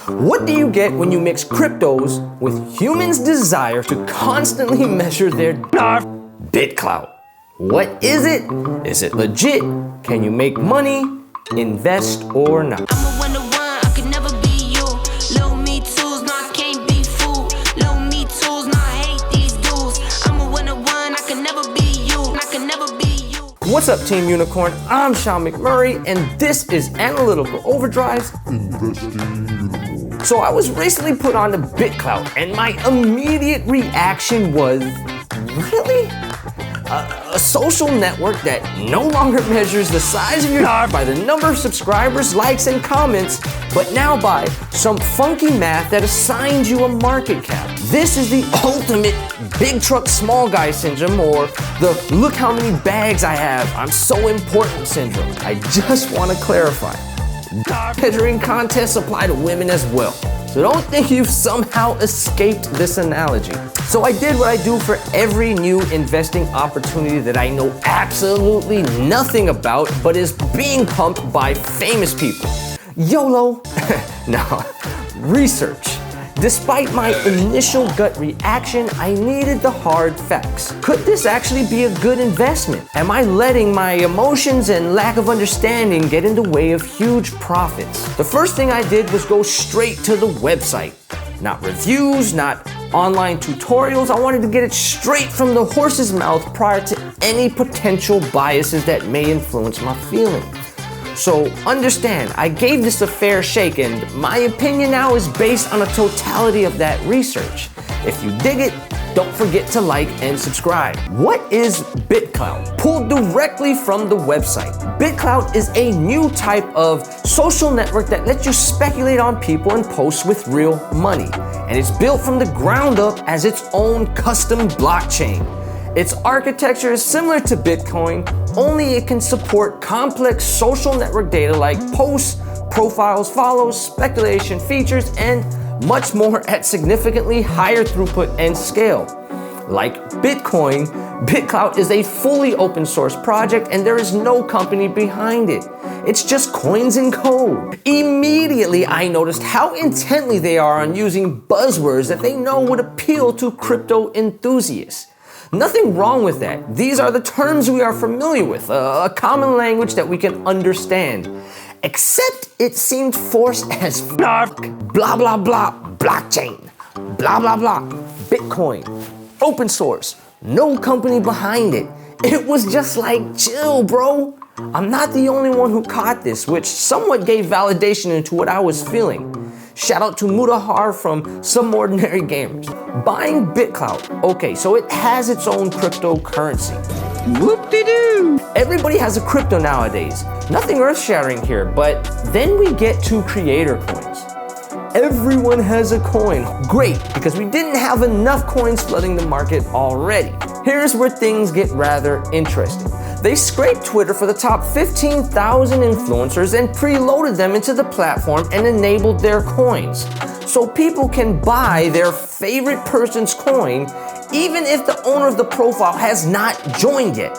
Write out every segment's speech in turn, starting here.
What do you get when you mix cryptos with humans' desire to constantly measure their BitClout? What is it? Is it legit? Can you make money, invest, or not? What's up, Team Unicorn? I'm Sean McMurray, and this is Analytical Overdrive's Investing. So I was recently put on to BitClout, and my immediate reaction was, really? A social network that no longer measures the size of your by the number of subscribers, likes, and comments, but now by some funky math that assigns you a market cap. This is the ultimate big truck small guy syndrome, or the look how many bags I have, I'm so important syndrome. I just want to clarify. Measuring contests apply to women as well. So don't think you've somehow escaped this analogy. So I did what I do for every new investing opportunity that I know absolutely nothing about, but is being pumped by famous people. Yolo. No, research. Despite my initial gut reaction, I needed the hard facts. Could this actually be a good investment? Am I letting my emotions and lack of understanding get in the way of huge profits? The first thing I did was go straight to the website. Not reviews, not online tutorials. I wanted to get it straight from the horse's mouth prior to any potential biases that may influence my feelings. So understand, I gave this a fair shake, and my opinion now is based on a totality of that research. If you dig it, don't forget to like and subscribe. What is BitClout? Pulled directly from the website. BitClout is a new type of social network that lets you speculate on people and posts with real money. And it's built from the ground up as its own custom blockchain. Its architecture is similar to Bitcoin, only it can support complex social network data like posts, profiles, follows, speculation, features, and much more at significantly higher throughput and scale. Like Bitcoin, BitClout is a fully open source project and there is no company behind it. It's just coins and code. Immediately, I noticed how intently they are on using buzzwords that they know would appeal to crypto enthusiasts. Nothing wrong with that. These are the terms we are familiar with, a common language that we can understand. Except it seemed forced as blah blah blah, blockchain, blah blah blah, Bitcoin, open source, no company behind it. It was just like, chill, bro. I'm not the only one who caught this, which somewhat gave validation into what I was feeling. Shout out to Mudahar from Some Ordinary Gamers. Buying BitClout. Okay, so it has its own cryptocurrency. Whoop-de-doo! Everybody has a crypto nowadays. Nothing earth-shattering here, but then we get to creator coins. Everyone has a coin. Great, because we didn't have enough coins flooding the market already. Here's where things get rather interesting. They scraped Twitter for the top 15,000 influencers and preloaded them into the platform and enabled their coins. So people can buy their favorite person's coin even if the owner of the profile has not joined yet.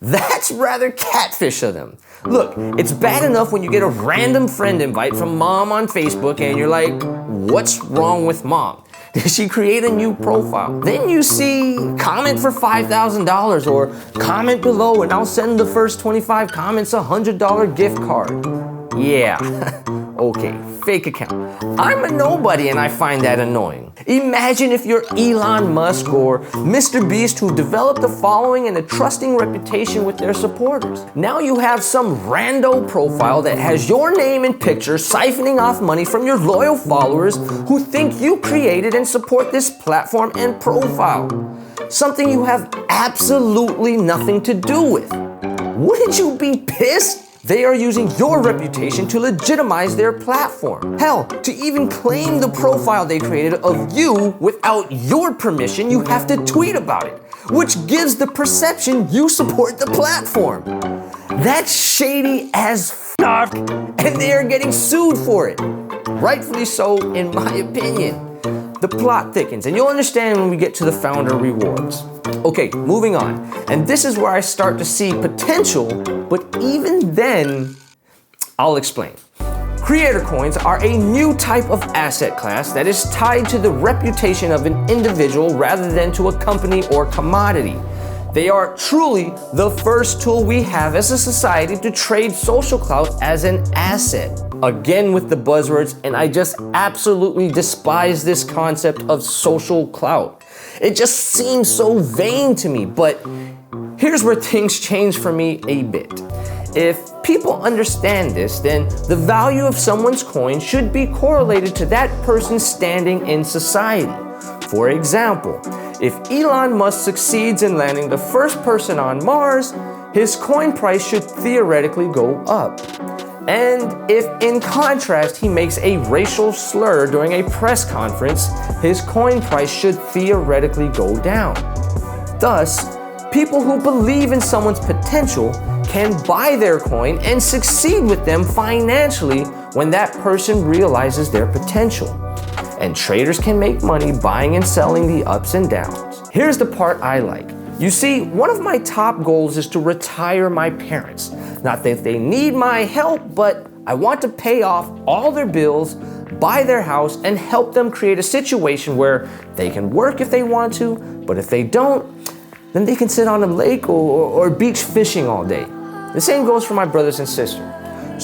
That's rather catfish of them. Look, it's bad enough when you get a random friend invite from mom on Facebook and you're like, what's wrong with mom? Did she create a new profile? Then you see comment for $5,000 or comment below and I'll send the first 25 comments a $100 gift card. Yeah, okay, fake account. I'm a nobody and I find that annoying. Imagine if you're Elon Musk or Mr. Beast who developed a following and a trusting reputation with their supporters. Now you have some rando profile that has your name and picture siphoning off money from your loyal followers who think you created and support this platform and profile. Something you have absolutely nothing to do with. Wouldn't you be pissed? They are using your reputation to legitimize their platform. Hell, to even claim the profile they created of you without your permission, you have to tweet about it, which gives the perception you support the platform. That's shady as f***, and they are getting sued for it. Rightfully so, in my opinion. The plot thickens, and you'll understand when we get to the founder rewards. Okay, moving on. And this is where I start to see potential, but even then, I'll explain. Creator coins are a new type of asset class that is tied to the reputation of an individual rather than to a company or commodity. They are truly the first tool we have as a society to trade social clout as an asset. Again with the buzzwords, and I just absolutely despise this concept of social clout. It just seems so vain to me, but here's where things change for me a bit. If people understand this, then the value of someone's coin should be correlated to that person's standing in society. For example, if Elon Musk succeeds in landing the first person on Mars, his coin price should theoretically go up. And if in contrast he makes a racial slur during a press conference, his coin price should theoretically go down. Thus, people who believe in someone's potential can buy their coin and succeed with them financially when that person realizes their potential. And traders can make money buying and selling the ups and downs. Here's the part I like. You see, one of my top goals is to retire my parents. Not that they need my help, but I want to pay off all their bills, buy their house, and help them create a situation where they can work if they want to, but if they don't, then they can sit on a lake or beach fishing all day. The same goes for my brothers and sisters.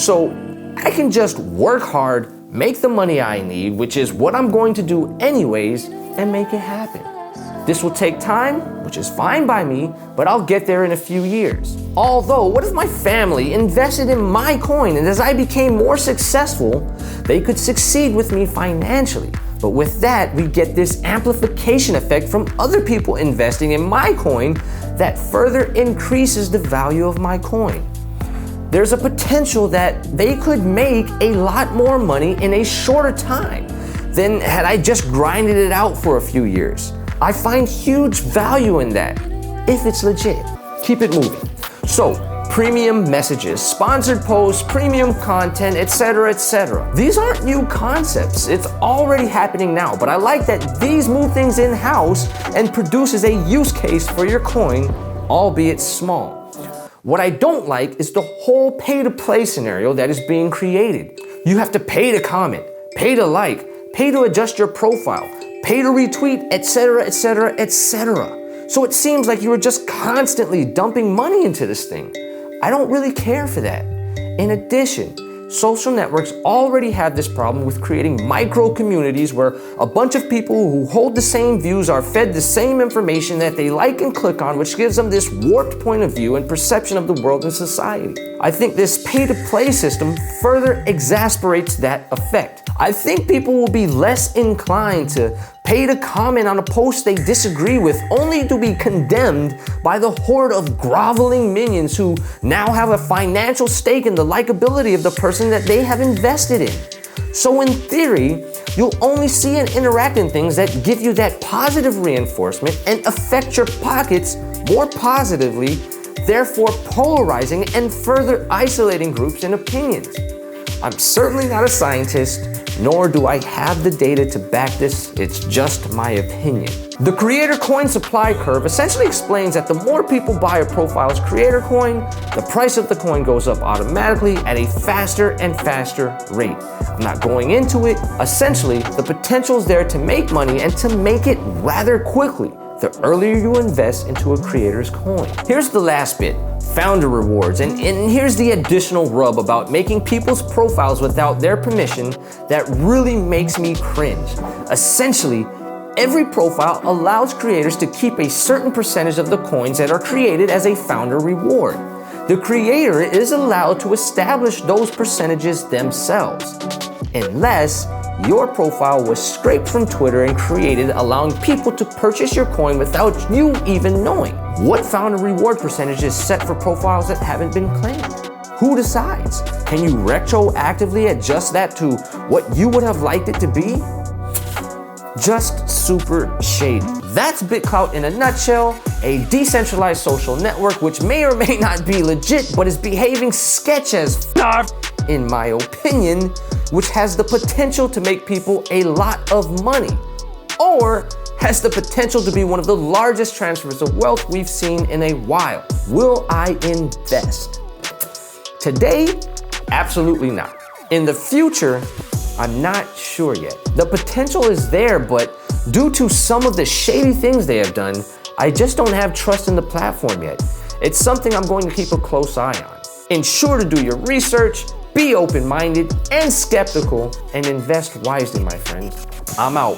So I can just work hard, make the money I need, which is what I'm going to do anyways, and make it happen. This will take time, which is fine by me, but I'll get there in a few years. Although, what if my family invested in my coin, and as I became more successful, they could succeed with me financially? But with that, we get this amplification effect from other people investing in my coin that further increases the value of my coin. There's a potential that they could make a lot more money in a shorter time than had I just grinded it out for a few years. I find huge value in that, if it's legit. Keep it moving. So, premium messages, sponsored posts, premium content, etc., etc. These aren't new concepts. It's already happening now, but I like that these move things in-house and produces a use case for your coin, albeit small. What I don't like is the whole pay-to-play scenario that is being created. You have to pay to comment, pay to like, pay to adjust your profile, pay to retweet, etc., etc., etc. So it seems like you are just constantly dumping money into this thing. I don't really care for that. In addition, social networks already have this problem with creating micro communities where a bunch of people who hold the same views are fed the same information that they like and click on, which gives them this warped point of view and perception of the world and society. I think this pay-to-play system further exasperates that effect. I think people will be less inclined to pay to comment on a post they disagree with, only to be condemned by the horde of groveling minions who now have a financial stake in the likability of the person that they have invested in. So in theory, you'll only see and interact in things that give you that positive reinforcement and affect your pockets more positively, therefore polarizing and further isolating groups and opinions. I'm certainly not a scientist, nor do I have the data to back this, it's just my opinion. The creator coin supply curve essentially explains that the more people buy a profile's creator coin, the price of the coin goes up automatically at a faster and faster rate. I'm not going into it. Essentially, the potential is there to make money and to make it rather quickly, the earlier you invest into a creator's coin. Here's the last bit. Founder rewards, and here's the additional rub about making people's profiles without their permission that really makes me cringe. Essentially, every profile allows creators to keep a certain percentage of the coins that are created as a founder reward. The creator is allowed to establish those percentages themselves, unless your profile was scraped from Twitter and created, allowing people to purchase your coin without you even knowing. What founder reward percentage is set for profiles that haven't been claimed? Who decides? Can you retroactively adjust that to what you would have liked it to be? Just super shady. That's BitClout in a nutshell, a decentralized social network which may or may not be legit, but is behaving sketch as f***, in my opinion, which has the potential to make people a lot of money, or has the potential to be one of the largest transfers of wealth we've seen in a while. Will I invest? Today, absolutely not. In the future, I'm not sure yet. The potential is there, but due to some of the shady things they have done, I just don't have trust in the platform yet. It's something I'm going to keep a close eye on. Ensure to do your research, be open-minded and skeptical, and invest wisely, my friends. I'm out.